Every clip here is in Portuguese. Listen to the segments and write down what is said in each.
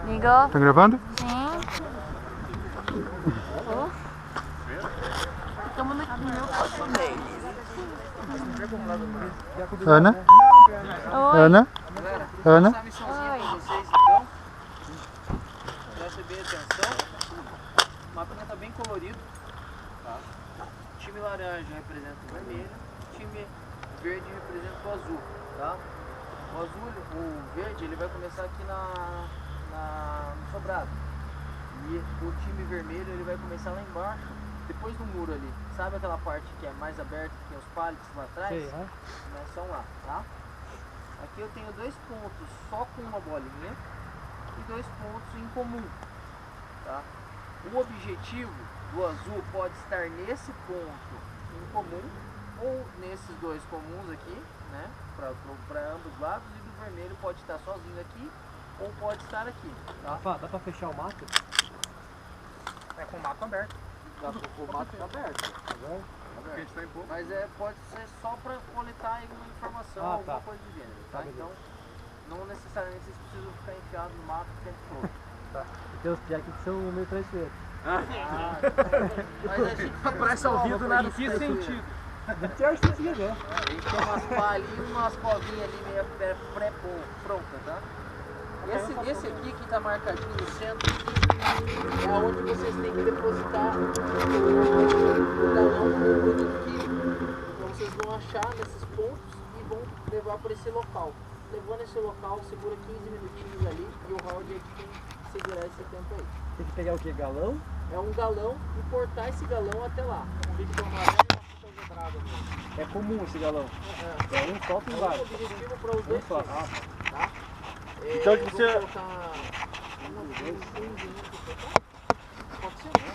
Ligou? Tá gravando? Sim. Estamos no meu Ana? Oi. Ana? Ana? Essa missãozinha pra vocês então. Presta bem atenção. O mapinha tá bem colorido. Tá? O time laranja representa o vermelho. O time verde representa o azul. Tá? O azul, o verde, ele vai começar aqui no sobrado. E o time vermelho ele vai começar lá embaixo, depois do muro ali. Sabe aquela parte que é mais aberta, que tem os pallets lá atrás? Sei, Começam lá, tá? Aqui eu tenho 2 pontos só com uma bolinha e 2 pontos em comum, tá? O objetivo do azul pode estar nesse ponto em comum ou nesses 2 comuns aqui, né? Para ambos lados, e do vermelho pode estar sozinho aqui ou pode estar aqui, tá? Dá pra fechar o mato? É com o mato aberto. O mato tá aberto. Mas pode ser só para coletar alguma informação, alguma coisa do gênero, tá? Então, não necessariamente vocês precisam ficar enfiados no mato o tempo todo. Tá. Tem os piá aqui que são meio traiçoeiros. Mas a gente Parece ao vivo nada. Em que sentido? Tem acho que você quiser. A gente tem umas pá ali e umas covinhas ali meio pré-pronta, tá? Esse aqui que tá marcadinho no centro é onde vocês têm que depositar o galão do produto químico. Então vocês vão achar nesses pontos e vão levar para esse local. Levando esse local, segura 15 minutinhos ali e o round é que tem que segurar esse tempo aí. Tem que pegar o que? Galão? É um galão e cortar esse galão até lá. Um vídeo amarelo e uma fita alvedrada mesmo. É comum esse galão. Um solta e É vai. o objetivo para os dois fins, tá? Então que você... Pode ser, né?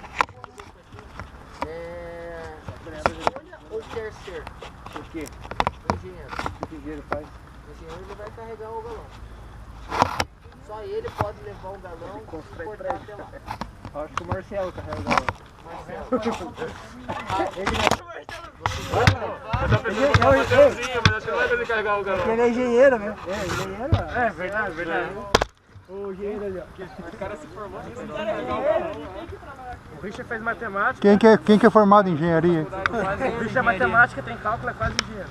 Escolha ou quer ser? O quê? Engenheiro. O que o engenheiro faz? O engenheiro ele vai carregar o galão. Só ele pode levar o galão e cortar até lá. Acho que o Marcelo carrega o galão. Marcelo. Ele é engenheiro, né? É, engenheiro. É verdade, verdade. O engenheiro ali, ó. O cara se formou nisso. O Richard fez matemática. Quem que é formado em engenharia? O Richard é matemática, tem cálculo, é quase engenheiro.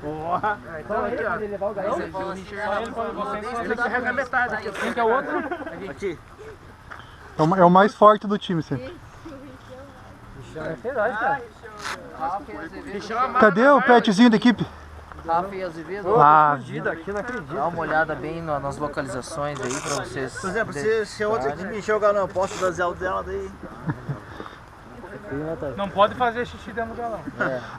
Porra! Então aqui, ó. Ele levar o galão? Ele carrega metade aqui. Quem que é o outro? Aqui. É o mais forte do time, sempre. É verdade, cara. Cadê o petzinho da equipe? Rafa e Azevedo, Aqui não acredito. dá uma olhada bem nas localizações aí pra vocês. Por exemplo, se a outra que me encheu o galão, eu posso fazer o dela daí? Não pode fazer xixi dentro do galão.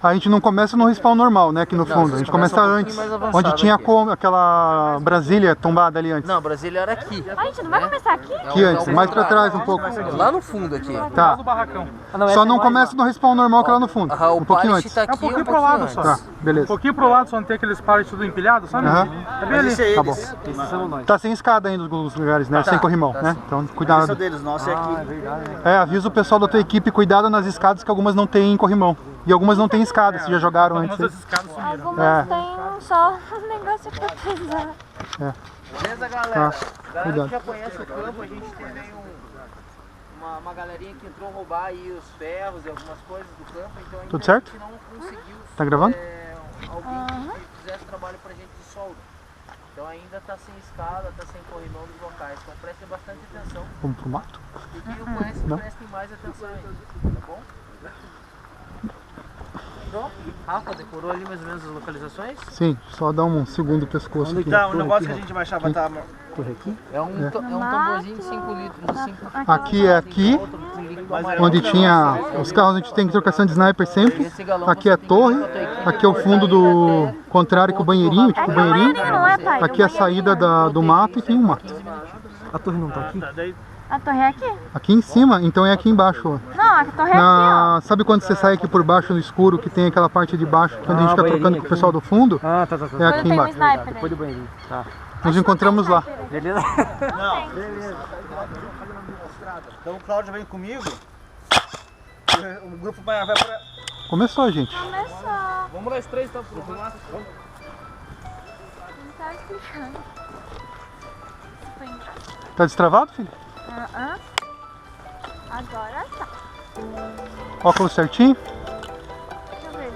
A gente não começa no respawn normal, né? Aqui no fundo. A gente começa antes, onde tinha aquela Brasília tombada ali antes. Não, Brasília era aqui. A gente não vai começar aqui? Aqui antes, mais pra trás um pouco. Lá no fundo aqui. Tá. Barracão. Só não começa no respawn normal que é lá no fundo. Um pouquinho antes. Tá aqui, É um pouquinho pro lado só. Tá, beleza. Um pouquinho pro lado, só não tem aqueles pallets tudo empilhado, sabe? É bem ali. Tá bom. Tá sem escada ainda nos lugares, né? Sem corrimão, né? Então cuidado. Esse é deles, nosso é aqui. Avisa o pessoal da tua equipe, cuidado nas escadas, que algumas não tem corrimão. E algumas não tem escada, se já jogaram antes. Essas escadas sumiram. Algumas tem só um negócio pra pesar. Beleza, galera? Galera cuidado. que já conhece o campo, a gente teve aí uma galerinha que entrou roubar aí os ferros e algumas coisas do campo, então ainda Tudo certo? a gente não conseguiu Tá gravando? alguém que fizesse trabalho pra gente de solda. Então ainda tá sem escada, tá sem corrimão nos locais, então prestem bastante atenção. Vamos pro mato? E quem não conhece, prestem mais atenção ainda, tá bom? Pronto? Rafa, decorou ali mais ou menos as localizações? Sim, só dá um segundo pescoço aqui. Tá, o negócio que a gente vai achar vai estar... É um tamborzinho de 5 litros. Aqui é aqui, onde tinha os carros, a gente tem trocação de sniper sempre. Aqui é a torre, aqui é o fundo do contrário que o banheirinho, tipo o banheirinho. Não é, pai? Aqui é a saída do mato e tem um mato. A torre não tá aqui? A torre é aqui? Aqui em cima, então é aqui embaixo, ó. Não, a torre é aqui, Sabe quando você sai aqui por baixo no escuro, que tem aquela parte de baixo, que a gente fica trocando com o pessoal do fundo? Tá. É aqui tem um embaixo. sniper Depois do banheirinho. Tá. Nos encontramos lá. Beleza? Não, beleza. Então o Cláudio vem comigo. O grupo vai pra... Começou, gente. Começou. Vamos nós três, então. Vamos lá. Não tá explicando. Foi engraçado. Tá destravado, filho? Agora tá. Óculos certinho? Deixa eu ver.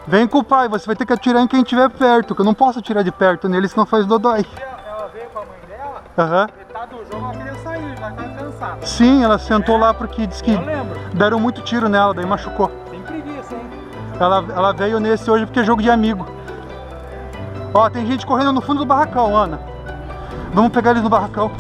Vem com o pai, você vai ter que atirar em quem estiver perto, que eu não posso atirar de perto nele, senão faz dodói. Ela veio com a mãe dela, Aham. metade do jogo ela queria sair, já tava cansada. Sim, ela sentou lá porque disse que Eu lembro. deram muito tiro nela, daí machucou. Tem preguiça, hein? Ela veio nesse hoje porque é jogo de amigo. Ó, tem gente correndo no fundo do barracão, Ana. Vamos pegar eles no barracão.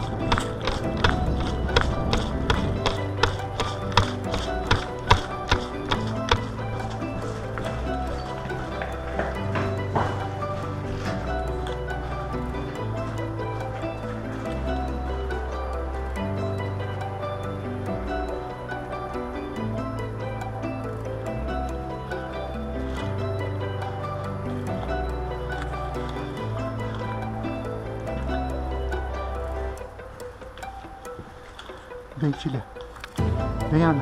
Vem, filha. Vem, Ana.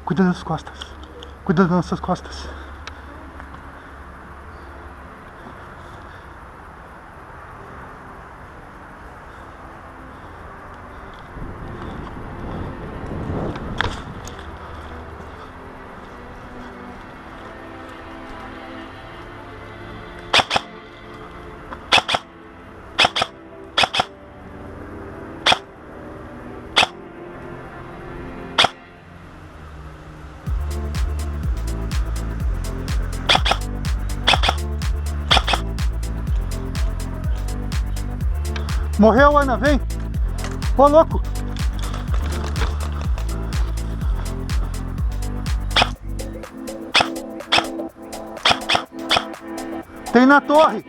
Cuida das costas. Cuida das nossas costas. Morreu, Ana, vem! Ô, louco! Tem na torre!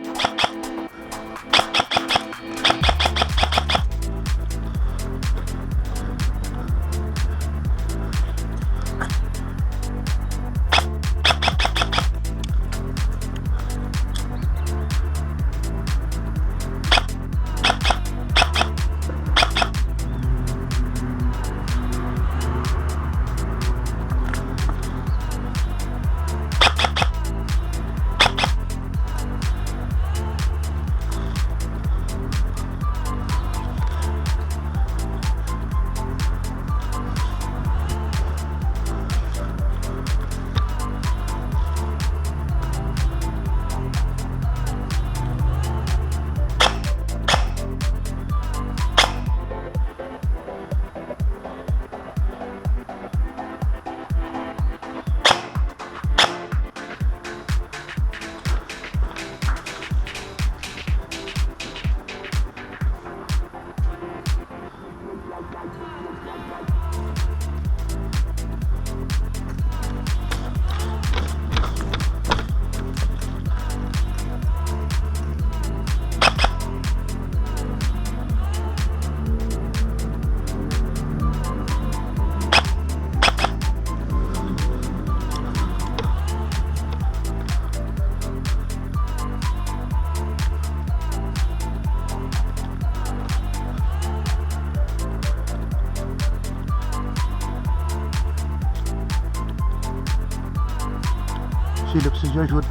filho, eu preciso de ajuda.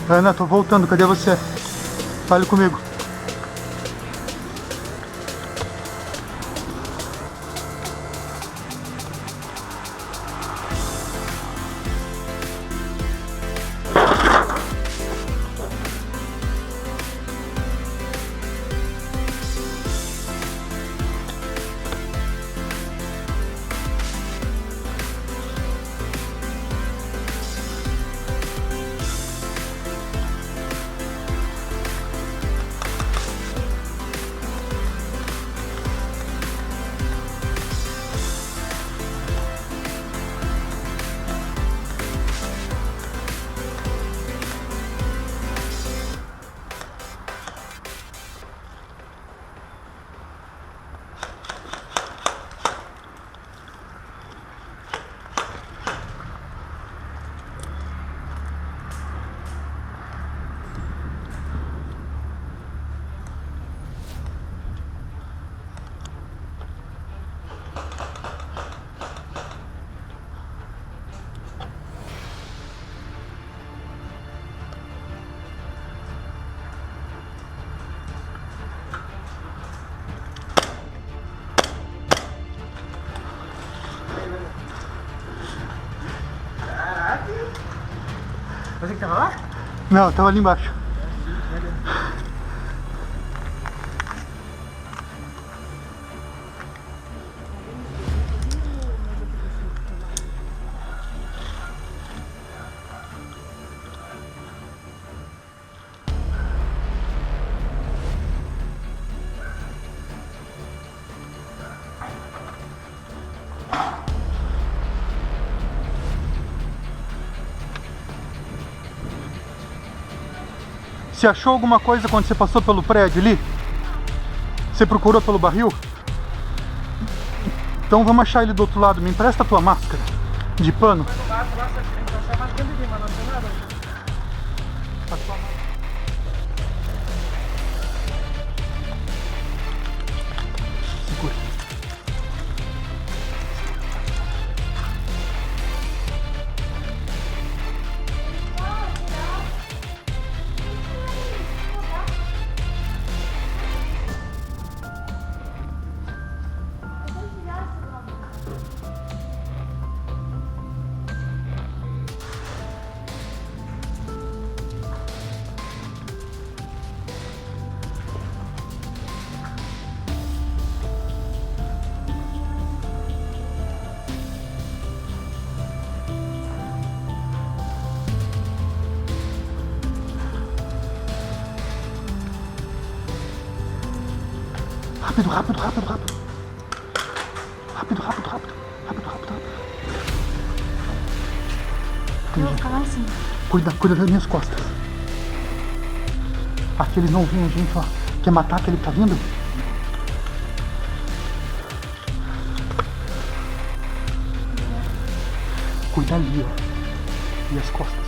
Ana, tô voltando, cadê você? Fale comigo. Você que tava lá? Não, eu tava ali embaixo. Você achou alguma coisa quando você passou pelo prédio ali? Você procurou pelo barril? Então vamos achar ele do outro lado. Me empresta a tua máscara de pano. Segura. Rápido, rápido, rápido, rápido. Rápido, rápido, rápido. Rápido, rápido, rápido. Eu vou ficar lá em cima. Cuida das minhas costas. Aqui eles não vêm a gente, ó. Quer matar aquele que tá vindo? Cuida ali, ó. E as costas.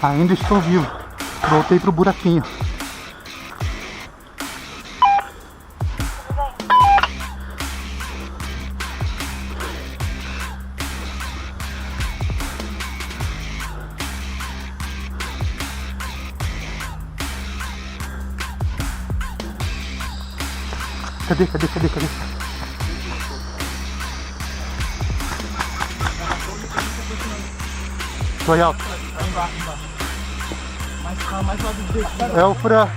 Ainda estou vivo. Voltei pro buraquinho. Cadê? Tô aí alto. Mais lá do dedo. É o Fran.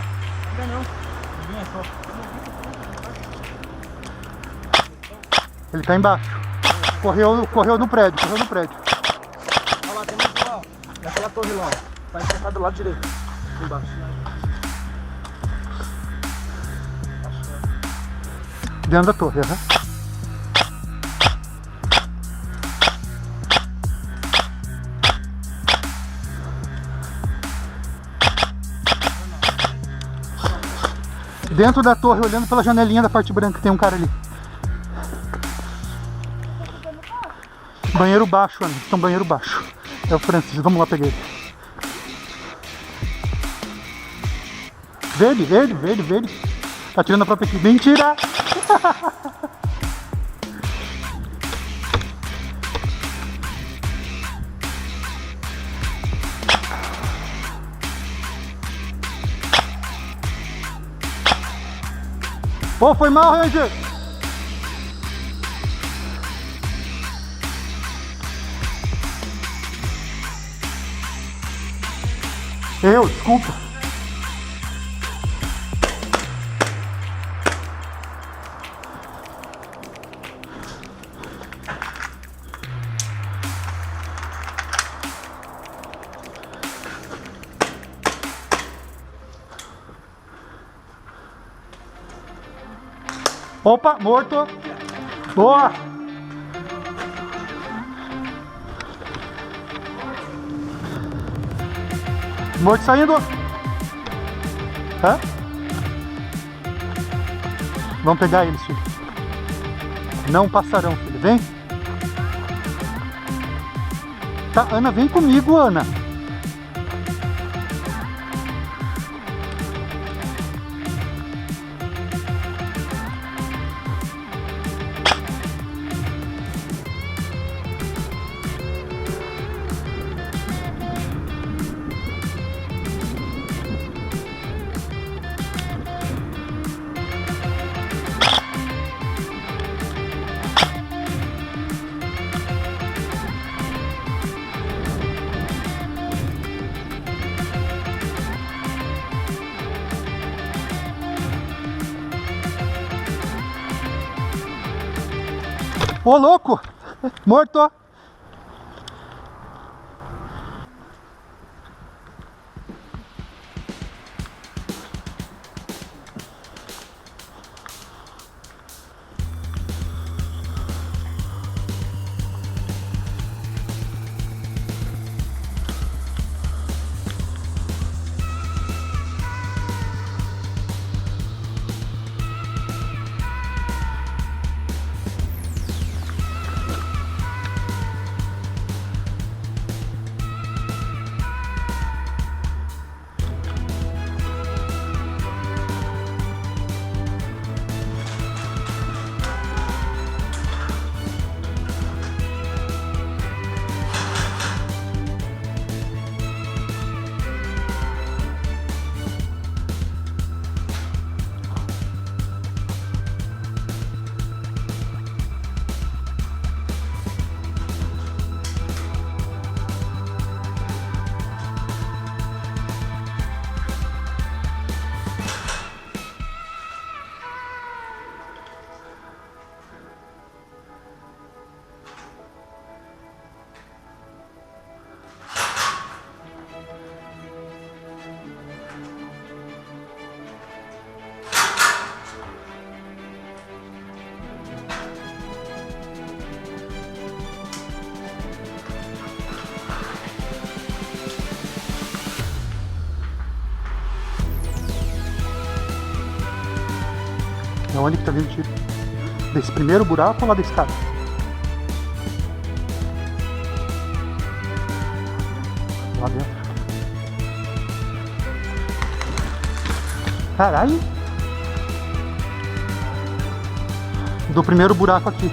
Ele tá embaixo. Correu no prédio. Olha lá, tem mais lá, ó. Naquela torre lá, ó. Tá encerrado do lado direito. Embaixo. Dentro da torre, aham. Dentro da torre, olhando pela janelinha da parte branca, tem um cara ali. Banheiro baixo, Ana. Estão banheiro baixo. É o Francis. Vamos lá pegar ele. Verde. Tá tirando a própria equipe. Mentira! Pô, foi mal, Ranger! Desculpa. Opa, morto. Boa. Morto saindo. Hã? Vamos pegar eles, filho. Não passarão, filho. Vem. Tá, Ana, vem comigo, Ana. Ô, louco! Morto! É onde que tá vindo o tiro? Desse primeiro buraco ou lá da escada? Lá dentro. Caralho! Do primeiro buraco aqui.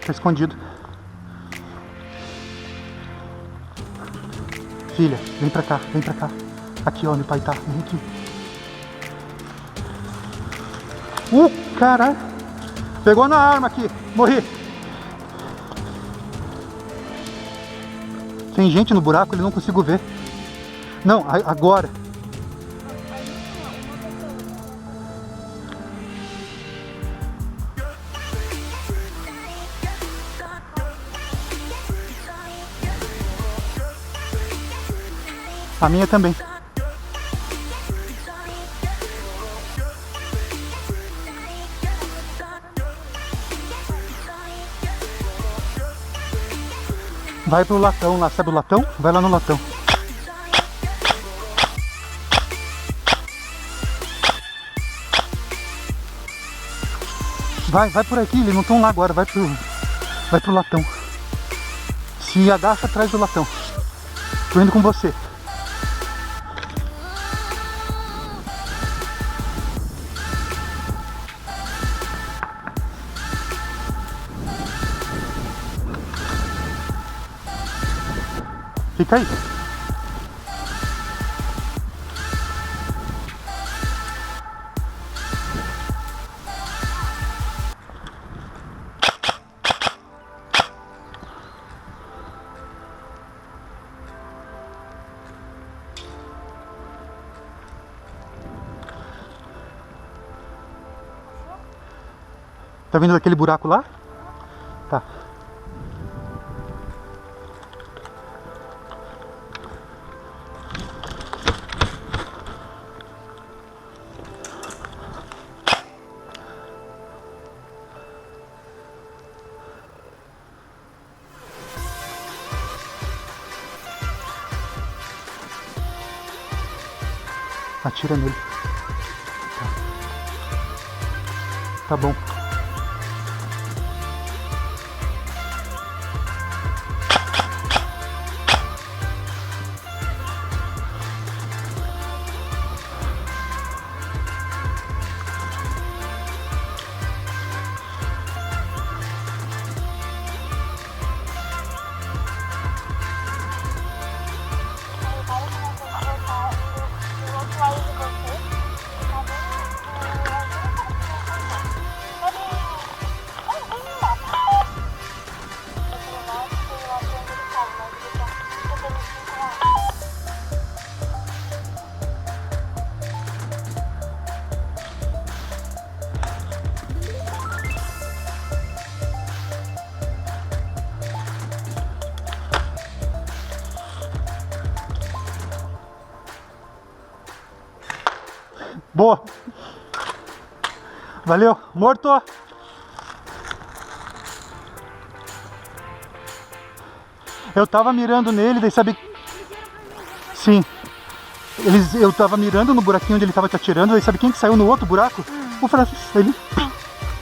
Tá escondido. Filha, vem pra cá, vem pra cá. Aqui, ó, onde o pai tá. Vem aqui. Caralho. Pegou na arma aqui. Morri. Tem gente no buraco, ele não consigo ver. Não, agora. A minha também. Vai pro latão lá, sabe o latão? Vai lá no latão. Vai por aqui, eles não estão lá agora, vai pro latão. Se agacha atrás do latão. Tô indo com você. Fica aí. Tá vendo daquele buraco lá? Tá. Atira nele. Tá bom. Boa! Valeu! Morto! Eu tava mirando nele, daí sabe... Sim. Eu tava mirando no buraquinho onde ele tava te atirando, daí sabe quem que saiu no outro buraco? O Francis, ele...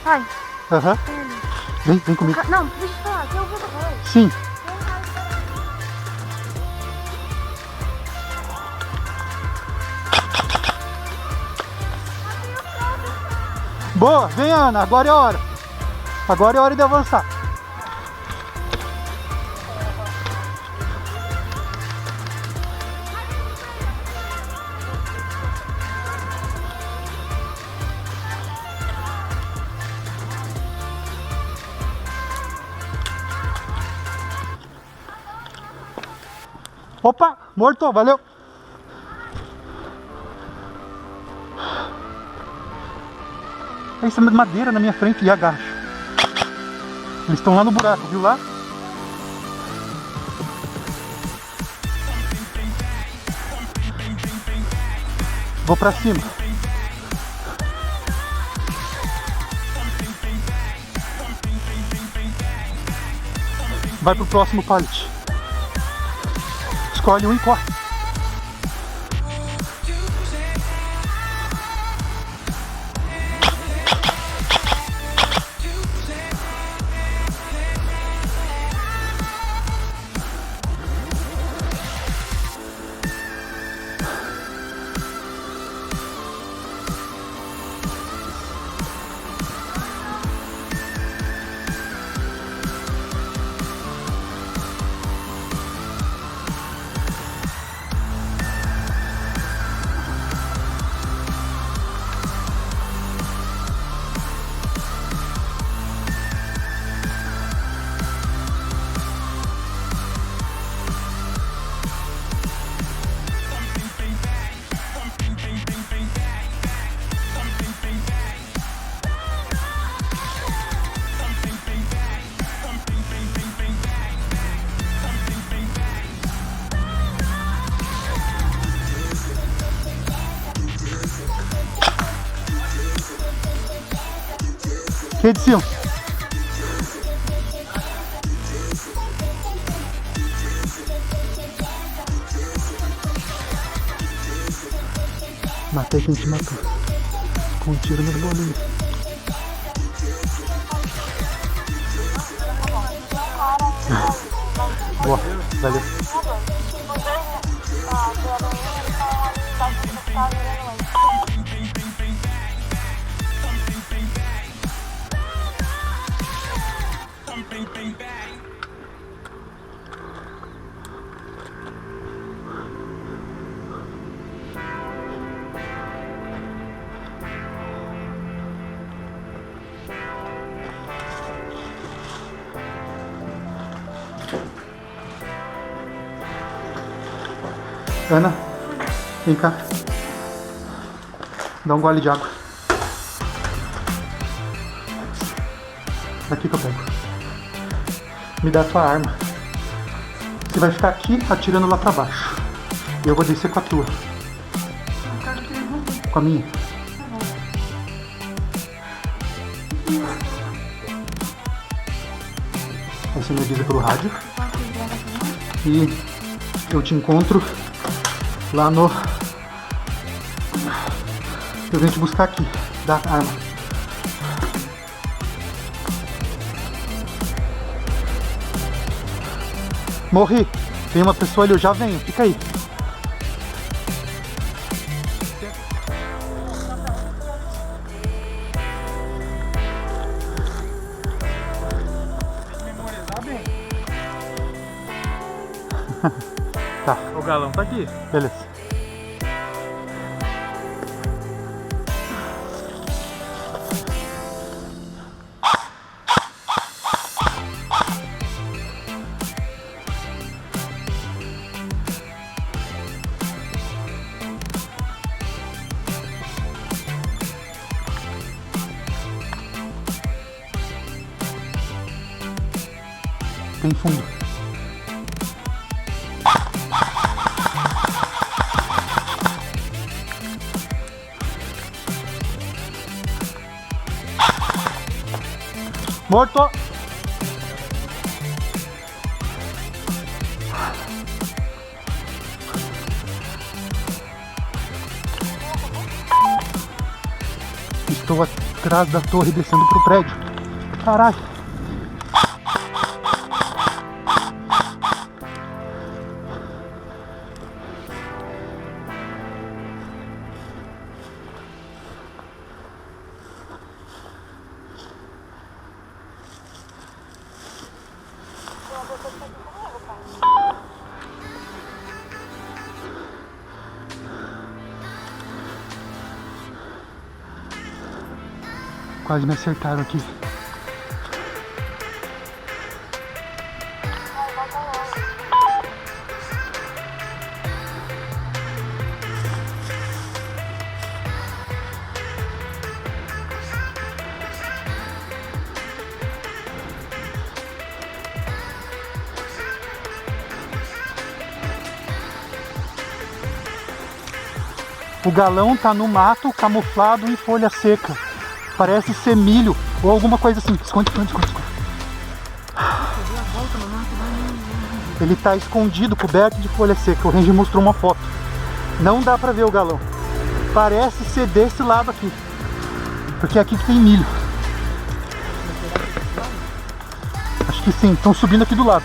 Ai, Aham. Vem comigo. não, deixa eu falar, que eu vou agora. Sim. Boa, vem Ana, agora é a hora. Agora é a hora de avançar. Opa, morto, valeu. É isso, madeira na minha frente e agacho. Eles estão lá no buraco, viu lá? Vou pra cima. Vai pro próximo pallet. Escolhe um e corre. Que de cima? Matei quem te matou. Com um tiro nas bolinhas. Boa, valeu. Ana, vem cá. Dá um gole de água. Aqui que eu pego. Me dá a tua arma. Você vai ficar aqui atirando lá pra baixo. E eu vou descer com a tua. Com a minha. Aí você me avisa pelo rádio. E eu te encontro lá no... Eu venho te buscar aqui. Da arma. Morri. Tem uma pessoa ali, eu já venho. Fica aí. Tá. O galão tá aqui. Beleza. Tem fundo. Morto! Estou atrás da torre descendo pro prédio. Caralho! Quase me acertaram aqui. O galão tá no mato, camuflado em folha seca. Parece ser milho ou alguma coisa assim. Esconde, esconde, esconde, esconde. Ele tá escondido, coberto de folha seca. O Ranger mostrou uma foto. Não dá pra ver o galão. Parece ser desse lado aqui. Porque é aqui que tem milho. Acho que sim. Estão subindo aqui do lado.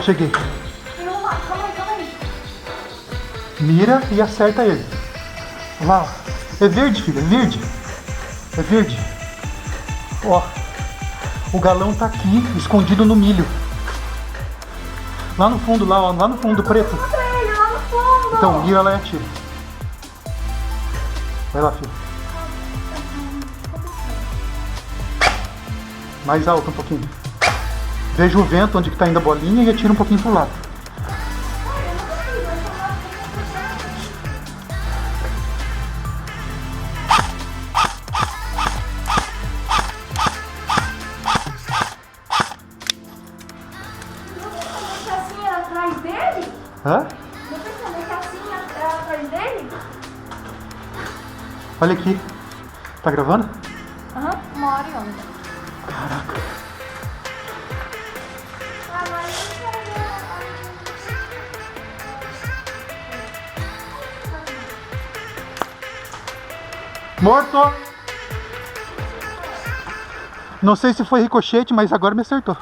Cheguei. Calma aí. Mira e acerta ele. Lá, ó. É verde, filho, é verde. É verde. Ó. O galão tá aqui, escondido no milho. Lá no fundo, lá, ó. Lá no fundo, preto. Ele lá no fundo. Então, mira lá e atira. Vai lá, filho. Mais alto um pouquinho. Veja o vento onde que tá indo a bolinha e atira um pouquinho pro lado. Que assim era atrás dele? Hã? Eu pensei que assim era atrás dele? Olha aqui. Tá gravando? Aham, 1h11. Caraca. Morto! Não sei se foi ricochete, mas agora me acertou.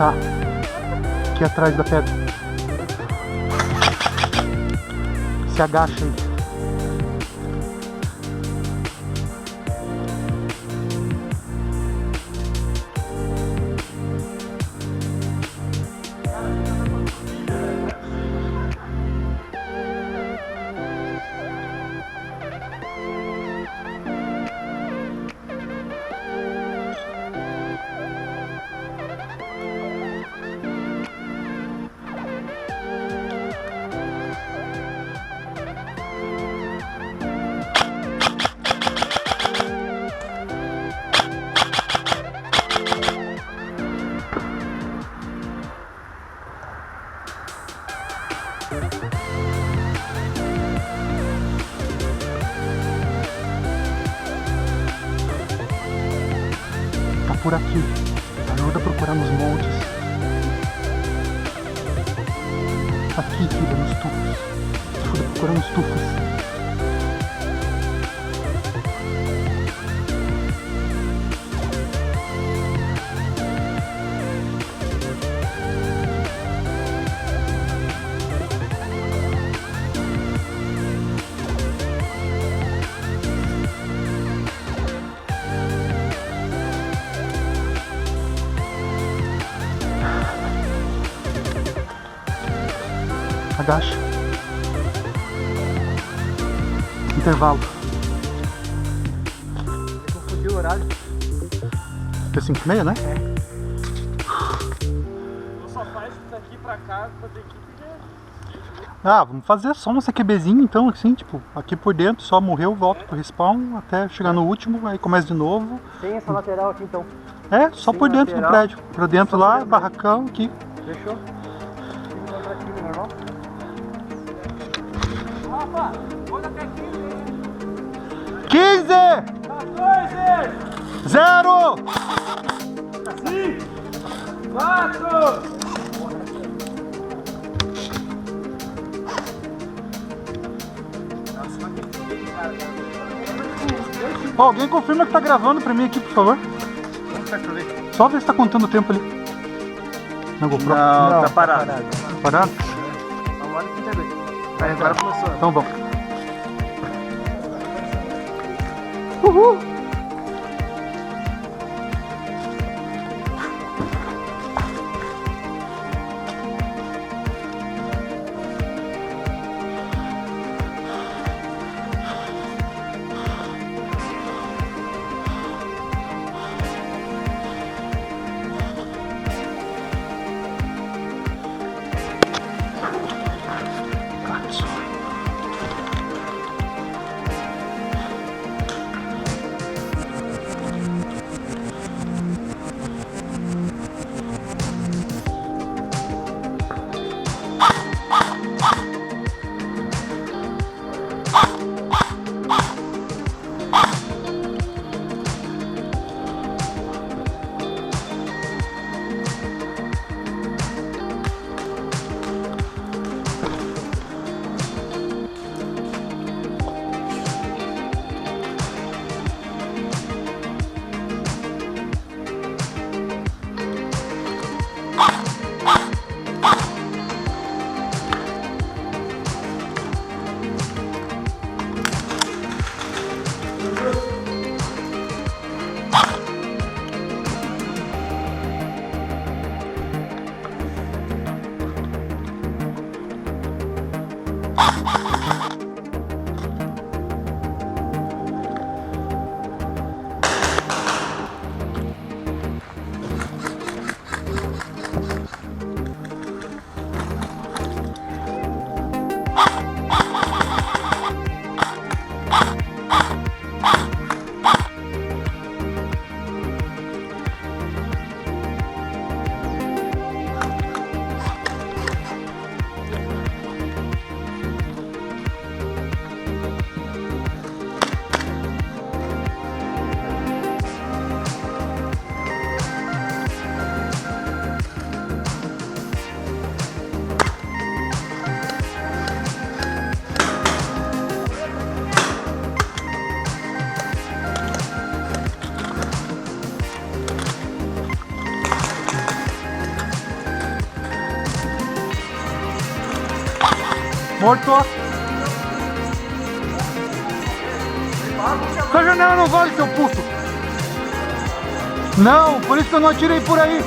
Tá. Aqui atrás da pedra. Se agacha aí. Tá por aqui. Ajuda a procurar nos montes. Aqui, filha, nos tufos. Ajuda a procurar nos tufos. Agacha. Intervalo. Confundi o horário. É 5h30, né? Só faz daqui pra cá, pra ter que... Ah, vamos fazer só um CQBzinho então, assim, tipo, aqui por dentro, só morreu, volta pro respawn, até chegar no último, aí começa de novo. Tem essa lateral aqui então. É, só Tem por dentro do lateral. prédio. Pra dentro Só lá, por dentro. barracão, aqui. Fechou? Encontrar aqui no normal? Rafa, olha até aqui. 15! 14! 0! 5! 4! Ó, alguém confirma que tá gravando pra mim aqui, por favor. Só ver se tá contando o tempo ali. Na GoPro. Não, tá parado. Parado? 1h32. Aí agora começou. Então vamos. Uhul! Morto. Sua janela não vale, seu puto. Não, por isso que eu não atirei por aí.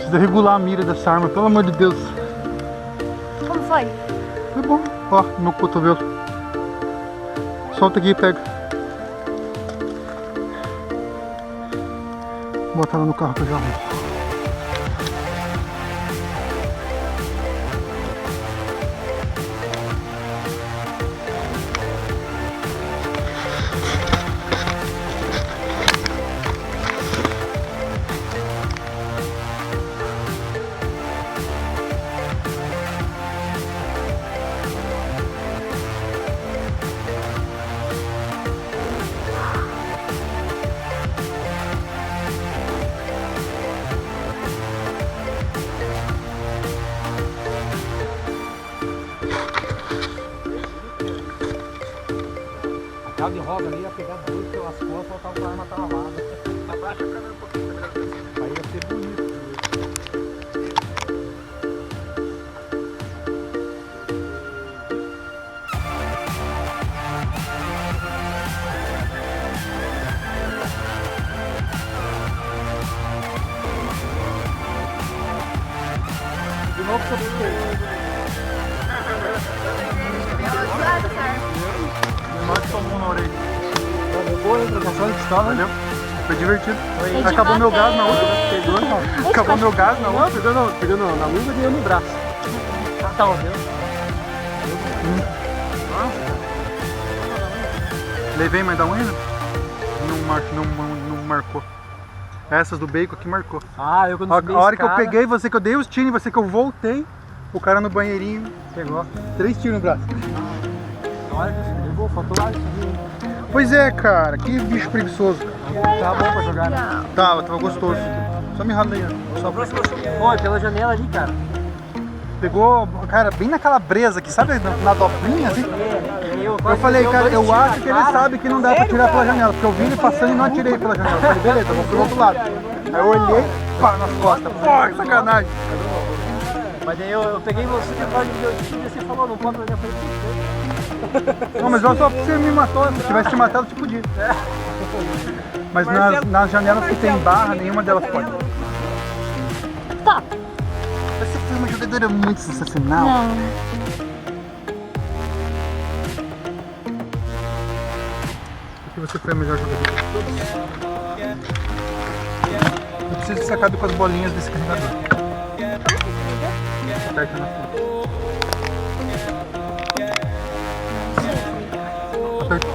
Precisa regular a mira dessa arma, pelo amor de Deus. Como foi? Foi bom. Ó, meu cotovelo. Solta aqui e pega. Vou botar ela no carro que eu já arrumo. Carro de roda ali ia pegar dois pelas costas, voltava com a arma travada. Abaixa a câmera um pouquinho, aí ia ser bonito. De novo sobre o Nós tomamos na orelha. boa improvisação de pistola, né? Valeu? Foi divertido. Foi de Acabou meu gás na bater. outra. Pegou, não. Acabou meu gás na outra. Pegou na luva e deu no braço. Tá, viu? Levei mais da unha? Não marcou. Essas do bacon aqui marcou. Ah, eu quando subi A hora a que eu escada, peguei, você que eu dei os tiros, você que eu voltei, o cara no banheirinho pegou 3 tiros no braço. na hora que eu subi, pô, faltou lá, subi. Pois é, cara, que bicho preguiçoso. Tava bom pra jogar, né? Tava gostoso. Só me rala aí, ó. Só Oi, pela janela ali, cara. pegou, cara, bem naquela breza aqui, sabe, na dobrinha, assim. Eu falei, cara, eu acho que ele sabe que não dá pra tirar pela janela, porque eu vi ele passando e não atirei pela janela. Eu falei, beleza, vamos pro outro lado. Aí eu olhei, pá, nas costas. Pô, que sacanagem. Mas daí eu peguei você depois de meu tiro e você falou, não pode olhar pra ele. Não, mas só você me matou, se tivesse te matado, eu te podia. Mas nas janelas que tem barra, nenhuma delas pode. Tá. Você foi uma jogadora muito sensacional. Não. Porque você foi a melhor jogadora. Eu preciso que você acabe com as bolinhas desse carregador. Aperta na frente. Aperta.